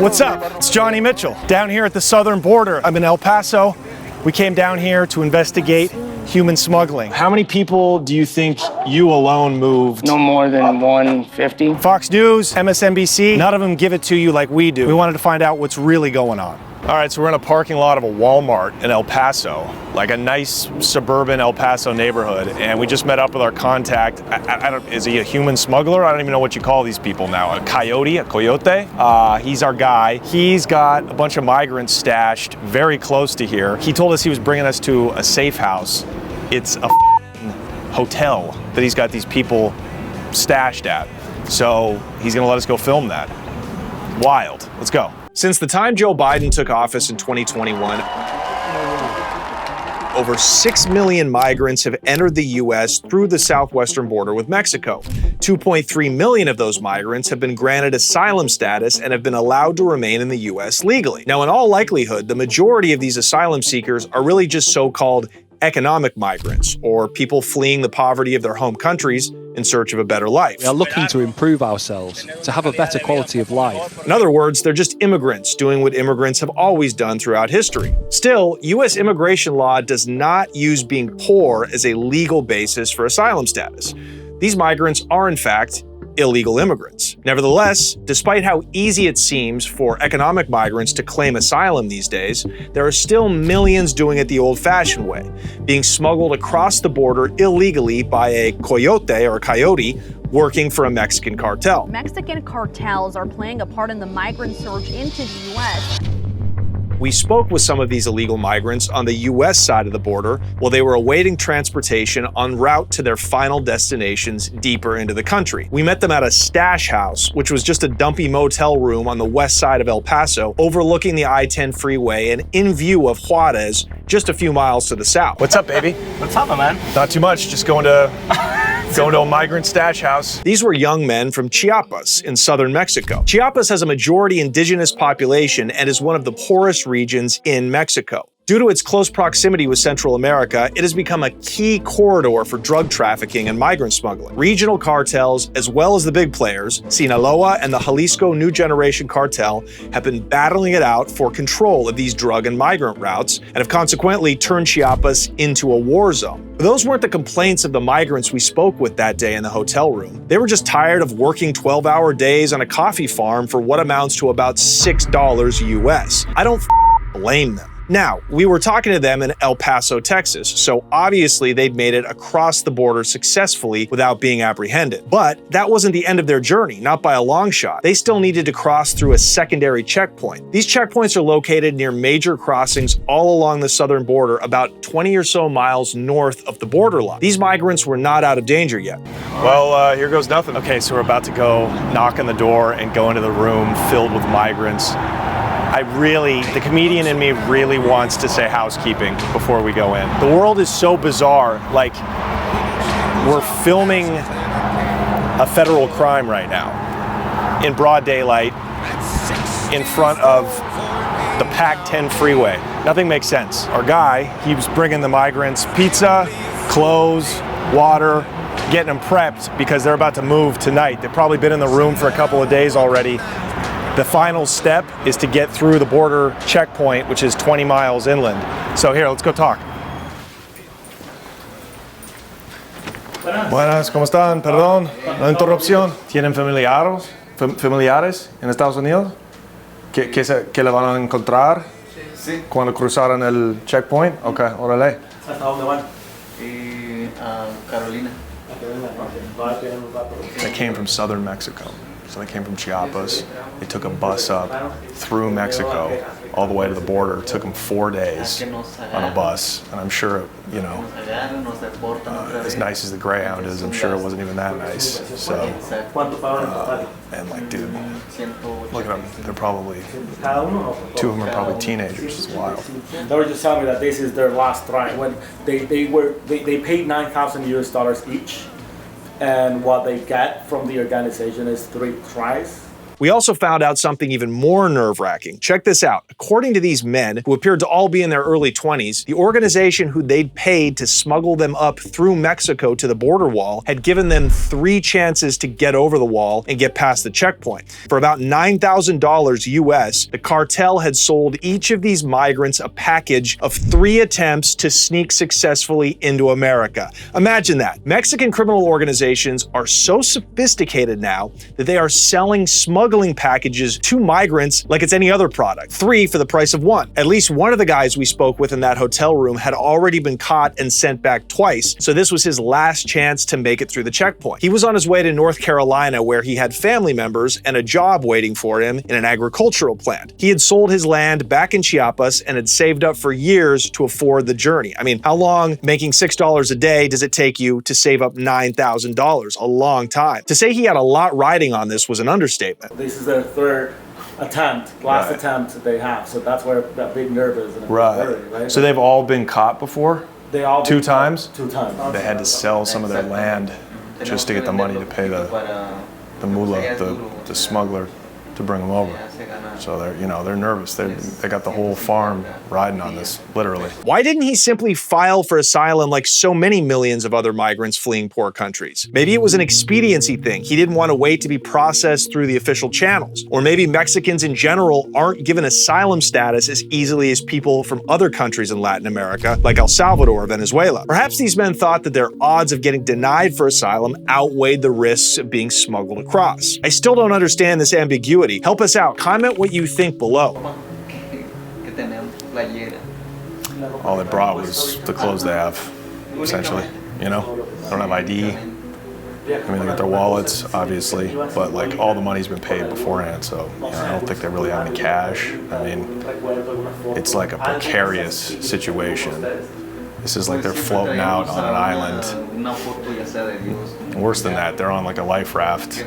What's up? It's Johnny Mitchell, down here at the southern border. I'm in El Paso. We came down here to investigate human smuggling. How many people do you think you alone moved? No more than 150. Fox News, MSNBC, none of them give it to you like we do. We wanted to find out what's really going on. All right, so we're in a parking lot of a Walmart in El Paso, like a nice suburban El Paso neighborhood, and we just met up with our contact. Is he a human smuggler? I don't even know what you call these people now. A coyote? He's our guy. He's got a bunch of migrants stashed very close to here. He told us he was bringing us to a safe house. It's a hotel that he's got these people stashed at. So he's gonna let us go film that. Wild. Let's go. Since the time Joe Biden took office in 2021, over 6 million migrants have entered the U.S. through the southwestern border with Mexico. 2.3 million of those migrants have been granted asylum status and have been allowed to remain in the U.S. legally. Now, in all likelihood, the majority of these asylum seekers are really just so-called economic migrants, or people fleeing the poverty of their home countries in search of a better life. We are looking to improve ourselves, to have a better quality of life. In other words, they're just immigrants doing what immigrants have always done throughout history. Still, U.S. immigration law does not use being poor as a legal basis for asylum status. These migrants are, in fact, illegal immigrants. Nevertheless, despite how easy it seems for economic migrants to claim asylum these days, there are still millions doing it the old-fashioned way, being smuggled across the border illegally by a coyote working for a Mexican cartel. Mexican cartels are playing a part in the migrant surge into the U.S. We spoke with some of these illegal migrants on the U.S. side of the border while they were awaiting transportation en route to their final destinations deeper into the country. We met them at a stash house, which was just a dumpy motel room on the west side of El Paso, overlooking the I-10 freeway and in view of Juarez, just a few miles to the south. What's up, baby? What's up, man? Not too much, just going to a migrant stash house. These were young men from Chiapas in southern Mexico. Chiapas has a majority indigenous population and is one of the poorest regions in Mexico. Due to its close proximity with Central America, it has become a key corridor for drug trafficking and migrant smuggling. Regional cartels, as well as the big players, Sinaloa and the Jalisco New Generation Cartel, have been battling it out for control of these drug and migrant routes and have consequently turned Chiapas into a war zone. But those weren't the complaints of the migrants we spoke with that day in the hotel room. They were just tired of working 12-hour days on a coffee farm for what amounts to about $6 US. I don't blame them. Now, we were talking to them in El Paso, Texas, so obviously they'd made it across the border successfully without being apprehended. But that wasn't the end of their journey, not by a long shot. They still needed to cross through a secondary checkpoint. These checkpoints are located near major crossings all along the southern border, about 20 or so miles north of the borderline. These migrants were not out of danger yet. Well, here goes nothing. Okay, so we're about to go knock on the door and go into the room filled with migrants. The comedian in me really wants to say housekeeping before we go in. The world is so bizarre, like we're filming a federal crime right now in broad daylight in front of the Pac-10 freeway. Nothing makes sense. Our guy, he was bringing the migrants pizza, clothes, water, getting them prepped because they're about to move tonight. They've probably been in the room for a couple of days already. The final step is to get through the border checkpoint, which is 20 miles inland. So here, let's go talk. Buenas, ¿cómo están? Perdón, la interrupción. ¿Tienen familiares en Estados Unidos? ¿Que le van a encontrar cuando cruzaron el checkpoint? Ok, órale. ¿Hasta dónde van? Carolina. They came from southern Mexico. So they came from Chiapas. They took a bus up through Mexico all the way to the border. It took them 4 days on a bus. And I'm sure, as nice as the Greyhound is, I'm sure it wasn't even that nice. So, and like, dude, look at them. They're probably, 2 of them are probably teenagers. It's wild. They were just telling me that this is their last try. When they paid $9,000 US each. And what they get from the organization is 3 tries. We also found out something even more nerve-wracking. Check this out. According to these men, who appeared to all be in their early 20s, the organization who they'd paid to smuggle them up through Mexico to the border wall had given them 3 chances to get over the wall and get past the checkpoint. For about $9,000 US, the cartel had sold each of these migrants a package of 3 attempts to sneak successfully into America. Imagine that. Mexican criminal organizations are so sophisticated now that they are selling smuggling packages to migrants like it's any other product. 3 for the price of 1. At least one of the guys we spoke with in that hotel room had already been caught and sent back twice, so this was his last chance to make it through the checkpoint. He was on his way to North Carolina, where he had family members and a job waiting for him in an agricultural plant. He had sold his land back in Chiapas and had saved up for years to afford the journey. I mean, how long making $6 a day does it take you to save up $9,000? A long time. To say he had a lot riding on this was an understatement. This is their 3rd attempt, last attempt they have, so that's where that big nerve is. Right. So they've all been caught before? They all 2 times? 2 times. They had to sell some of their land just to get the money to pay the mullah, the smuggler, to bring them over. So they're nervous. They got the whole farm riding on this, literally. Why didn't he simply file for asylum like so many millions of other migrants fleeing poor countries? Maybe it was an expediency thing. He didn't want to wait to be processed through the official channels. Or maybe Mexicans in general aren't given asylum status as easily as people from other countries in Latin America, like El Salvador or Venezuela. Perhaps these men thought that their odds of getting denied for asylum outweighed the risks of being smuggled across. I still don't understand this ambiguity. Help us out. Comment what you think below. All they brought was the clothes they have, essentially. They don't have ID. I mean, they got their wallets, obviously, but like all the money's been paid beforehand, so I don't think they really have any cash. I mean, it's like a precarious situation. This is like they're floating out on an island. Worse than that, they're on like a life raft.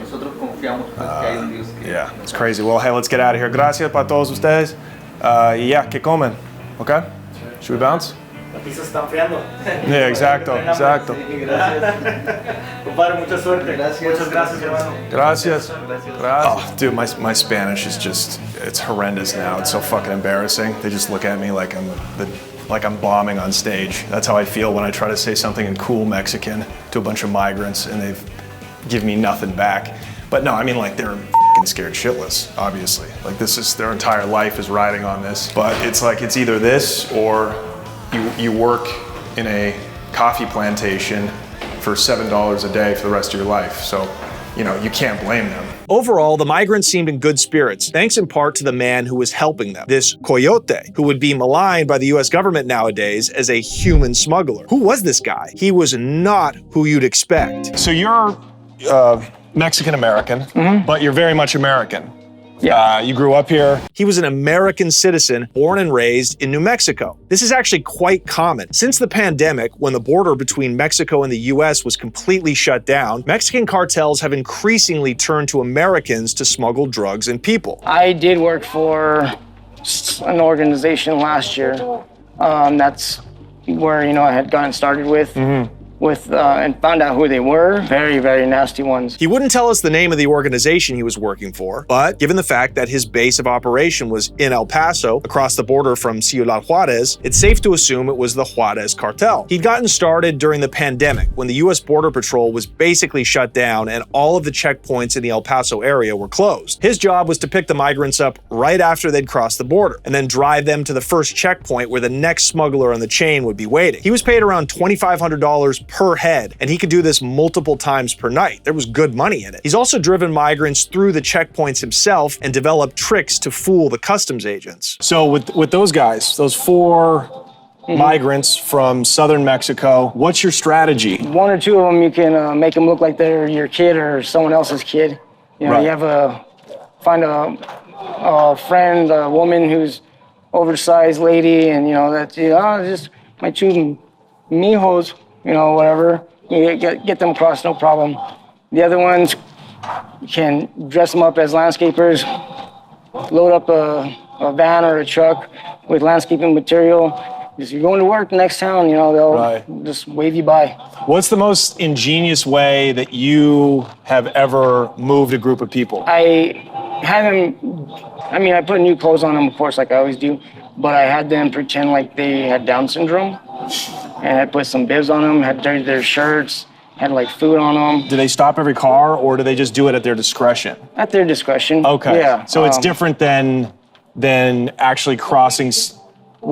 Yeah, it's crazy. Well, hey, let's get out of here. Gracias para todos ustedes. Yeah, que comen, okay? Should we bounce? La pizza está enfriando. Yeah, exacto. Compadre, mucha suerte. Muchas gracias, hermano. Gracias. Oh, dude, my Spanish is just, it's horrendous now. It's so fucking embarrassing. They just look at me like I'm bombing on stage. That's how I feel when I try to say something in cool Mexican to a bunch of migrants and they've given me nothing back. But no, I mean, like, they're fucking scared shitless, obviously. Like, this is, their entire life is riding on this. But it's like, it's either this or you work in a coffee plantation for $7 a day for the rest of your life. So, you can't blame them. Overall, the migrants seemed in good spirits, thanks in part to the man who was helping them, this coyote, who would be maligned by the US government nowadays as a human smuggler. Who was this guy? He was not who you'd expect. So you're Mexican-American, but you're very much American. Yeah. You grew up here. He was an American citizen born and raised in New Mexico. This is actually quite common. Since the pandemic, when the border between Mexico and the US was completely shut down, Mexican cartels have increasingly turned to Americans to smuggle drugs and people. I did work for an organization last year. That's where, I had gotten started with. And found out who they were. Very, very nasty ones. He wouldn't tell us the name of the organization he was working for, but given the fact that his base of operation was in El Paso, across the border from Ciudad Juarez, it's safe to assume it was the Juarez cartel. He'd gotten started during the pandemic, when the US Border Patrol was basically shut down and all of the checkpoints in the El Paso area were closed. His job was to pick the migrants up right after they'd crossed the border, and then drive them to the first checkpoint where the next smuggler on the chain would be waiting. He was paid around $2,500 per head, and he could do this multiple times per night. There was good money in it. He's also driven migrants through the checkpoints himself and developed tricks to fool the customs agents. So with those guys, those 4 migrants from southern Mexico, what's your strategy? 1 or 2 of them, you can make them look like they're your kid or someone else's kid. Right. You have find a friend, a woman who's oversized lady, and that's just my 2 mijos. Whatever, you get them across, no problem. The other ones, you can dress them up as landscapers, load up a van or a truck with landscaping material. If you're going to work the next town, they'll just wave you by. What's the most ingenious way that you have ever moved a group of people? I had them, I mean, I put new clothes on them, of course, like I always do, but I had them pretend like they had Down syndrome. And I put some bibs on them, had their shirts, had like food on them. Do they stop every car, or do they just do it at their discretion? At their discretion. Okay. Yeah. So it's different than actually crossing.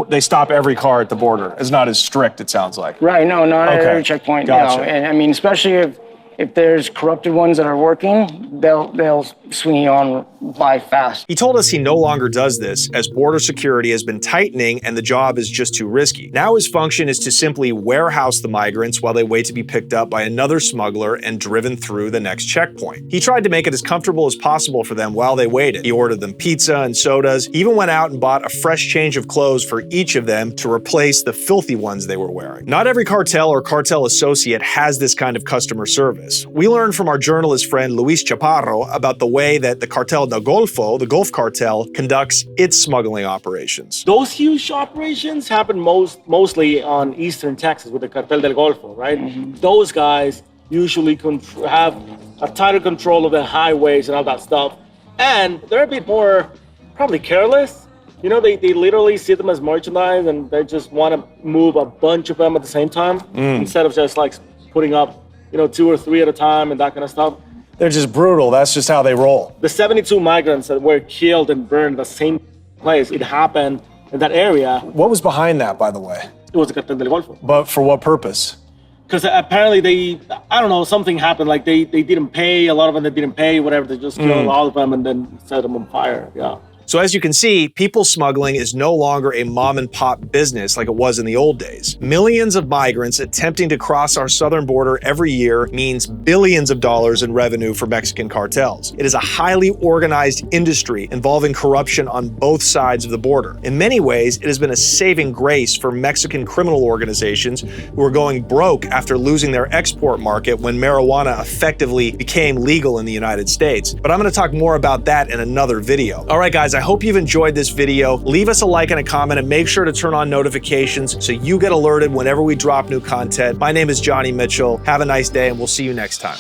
They stop every car at the border. It's not as strict, it sounds like. Right. No, not at Okay. every checkpoint. Gotcha. You know, and I mean, especially if there's corrupted ones that are working, they'll swing you on by fast. He told us he no longer does this, as border security has been tightening and the job is just too risky. Now his function is to simply warehouse the migrants while they wait to be picked up by another smuggler and driven through the next checkpoint. He tried to make it as comfortable as possible for them while they waited. He ordered them pizza and sodas, even went out and bought a fresh change of clothes for each of them to replace the filthy ones they were wearing. Not every cartel or cartel associate has this kind of customer service. We learned from our journalist friend Luis Chaparro about the way that the Cartel del Golfo, the Gulf Cartel, conducts its smuggling operations. Those huge operations happen mostly on eastern Texas with the Cartel del Golfo, right? Mm-hmm. Those guys usually have a tighter control of the highways and all that stuff. And they're a bit more probably careless. You know, they literally see them as merchandise and they just want to move a bunch of them at the same time instead of just like putting up, 2 or 3 at a time and that kind of stuff. They're just brutal. That's just how they roll. The 72 migrants that were killed and burned in the same place, it happened in that area. What was behind that, by the way? It was the Cartel del Golfo. But for what purpose? Because apparently I don't know, something happened. Like they didn't pay, a lot of them that didn't pay, whatever. They just killed all of them and then set them on fire. Yeah. So as you can see, people smuggling is no longer a mom and pop business like it was in the old days. Millions of migrants attempting to cross our southern border every year means billions of dollars in revenue for Mexican cartels. It is a highly organized industry involving corruption on both sides of the border. In many ways, it has been a saving grace for Mexican criminal organizations who are going broke after losing their export market when marijuana effectively became legal in the United States. But I'm going to talk more about that in another video. All right, guys, I hope you've enjoyed this video. Leave us a like and a comment and make sure to turn on notifications so you get alerted whenever we drop new content. My name is Johnny Mitchell. Have a nice day and we'll see you next time.